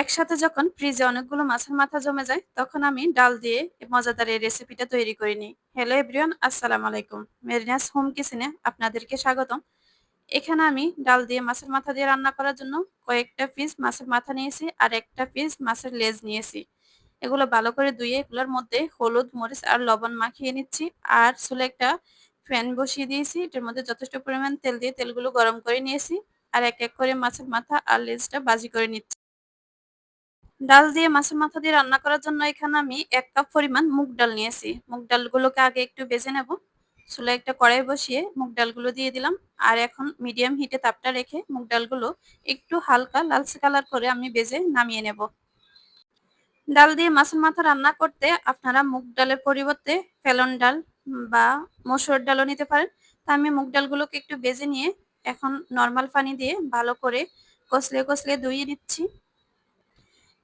একসাথে যখন ফ্রিজে অনেকগুলো মাছের মাথা জমে যায়, তখন আমি ডাল দিয়ে এই মজাদার এই রেসিপিটা তৈরি করে নিই। হ্যালো এভরিওয়ান, আসসালামু আলাইকুম। মেরিনাস হোম কিচেনে আপনাদেরকে স্বাগতম। এখানে আমি ডাল দিয়ে মাছের মাথা দিয়ে রান্না করার জন্য কয়েকটা পিস মাছের মাথা নিয়েছি আর একটা পিস মাছের লেজ নিয়েছি। এগুলো ভালো করে ধুয়ে এগুলোর মধ্যে হলুদ, মরিচ আর লবণ মাখিয়ে নিচ্ছি। আর চুলায় একটা প্যান বসিয়ে দিয়েছি। এটার মধ্যে যথেষ্ট পরিমাণ তেল দিয়ে তেলগুলো গরম করে নিয়েছি। আর এক এক করে মাছের মাথা আর লেজটা ভাজি করে নিচ্ছি। ডাল দিয়ে মাছের মাথা দিয়ে রান্না করার জন্য এখানে আমি ১ কাপ পরিমাণ মুগ ডাল নিয়েছি। মুগ ডালগুলোকে আগে একটু ভেজে নেব। চুলায় একটা কড়াই বসিয়ে মুগ ডালগুলো দিয়ে দিলাম। আর এখন মিডিয়াম হিটে তাপটা রেখে মুগ ডালগুলো একটু হালকা লালচে কালার করে আমি ভেজে নামিয়ে নেব। ডাল দিয়ে মাছের মাথা রান্না করতে আপনারা মুগ ডালের পরিবর্তে ফেলন ডাল বা মসুর ডালও নিতে পারেন। তা আমি মুগ ডালগুলোকে একটু ভেজে নিয়ে এখন নরমাল পানি দিয়ে ভালো করে কষলে ধুয়ে নিচ্ছি।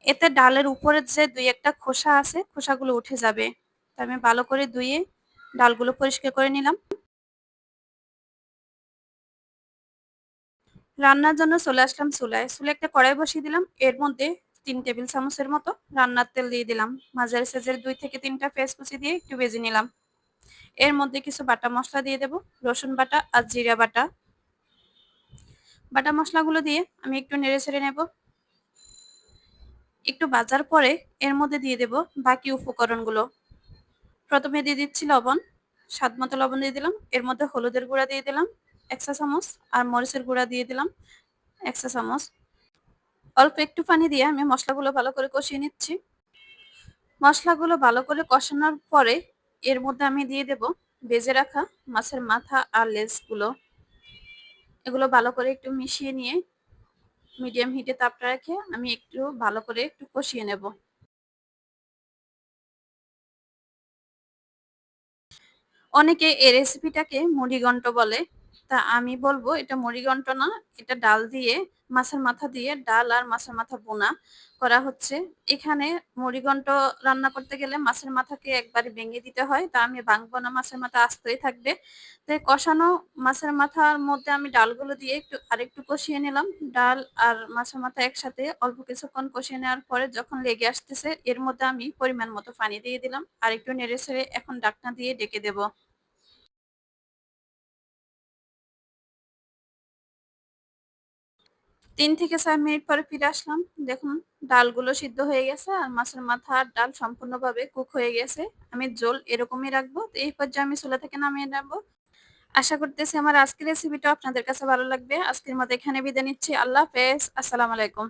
এতে ডালের উপরের যে ২-১ টা খোসা আছে, খোসাগুলো উঠে যাবে। তো আমি ভালো করে ধুয়ে ডালগুলো পরিষ্কার করে নিলাম। রান্নার জন্য চলে আসলাম চুলায়। চুলায় একটা কড়াই বসিয়ে দিলাম। এর মধ্যে ৩ টেবিল চামচের মতো রান্নার তেল দিয়ে দিলাম। মাঝারি সাইজের ২ থেকে ৩ টা পেঁয়াজ কুচি দিয়ে একটু ভেজে নিলাম। এর মধ্যে কিছু বাটা মসলা দিয়ে দেব। রসুন বাটা আর জিরা বাটা। বাটা মসলাগুলো দিয়ে আমি একটু নেড়েচেড়ে নেব। একটু ভাজার পরে এর মধ্যে দিয়ে দেব বাকি উপকরণগুলো। প্রথমে দিয়ে দিচ্ছি লবণ, স্বাদমতো লবণ দিয়ে দিলাম। এর মধ্যে হলুদের গুঁড়া দিয়ে দিলাম ১ চা চামচ আর মরিচের গুঁড়া দিয়ে দিলাম ১ চা চামচ। অল্প একটু পানি দিয়ে আমি মসলাগুলো ভালো করে কষিয়ে নিচ্ছি। মসলাগুলো ভালো করে কষানোর পরে এর মধ্যে আমি দিয়ে দেব ভেজে রাখা মাছের মাথা আর লেজগুলো। এগুলো ভালো করে একটু মিশিয়ে নিয়ে মিডিয়াম হিটে তাপটা রেখে আমি একটু ভালো করে একটু কষিয়ে নেব। অনেকে এই রেসিপিটাকে মুড়িঘন্ট বলে। তা আমি বলব এটা মুড়িঘন্ট না, এটা ডাল দিয়ে মাছের মাথা দিয়ে ডাল আর মাছের মাথা ভুনা করা হচ্ছে। এখানে মুড়িঘন্ট রান্না করতে গেলে মাছের মাথাকে একবারে ভেঙে দিতে হয়। তা আমি ভাঙবো না, মাছের মাথা আস্তেই থাকবে। তো এই কষানো মাছের মাথার মধ্যে আমি ডালগুলো দিয়ে আরেকটু কষিয়ে নিলাম। ডাল আর মাছের মাথা একসাথে অল্প কিছুক্ষণ কষিয়ে নেওয়ার পরে যখন লেগে আসতেছে এর মধ্যে আমি পরিমাণ মতো পানি দিয়ে দিলাম। আর একটু নেড়েচেড়ে এখন ঢাকনা দিয়ে ঢেকে দেব। ৩ থেকে ৪ মিনিট পরে ফিরে আসলাম। দেখুন ডালগুলো সিদ্ধ হয়ে গেছে আর মাছের মাথা আর ডাল সম্পূর্ণভাবে কুক হয়ে গেছে। আমি ঝোল এরকমই রাখবো। তো এই পর্যায়ে আমি চুলা থেকে নামিয়ে নেব। আশা করতেছি আমার আজকের রেসিপিটা আপনাদের কাছে ভালো লাগবে। আজকের মতো এখানে বিদায় নিচ্ছি। আল্লাহ হাফেজ। আসসালামু আলাইকুম।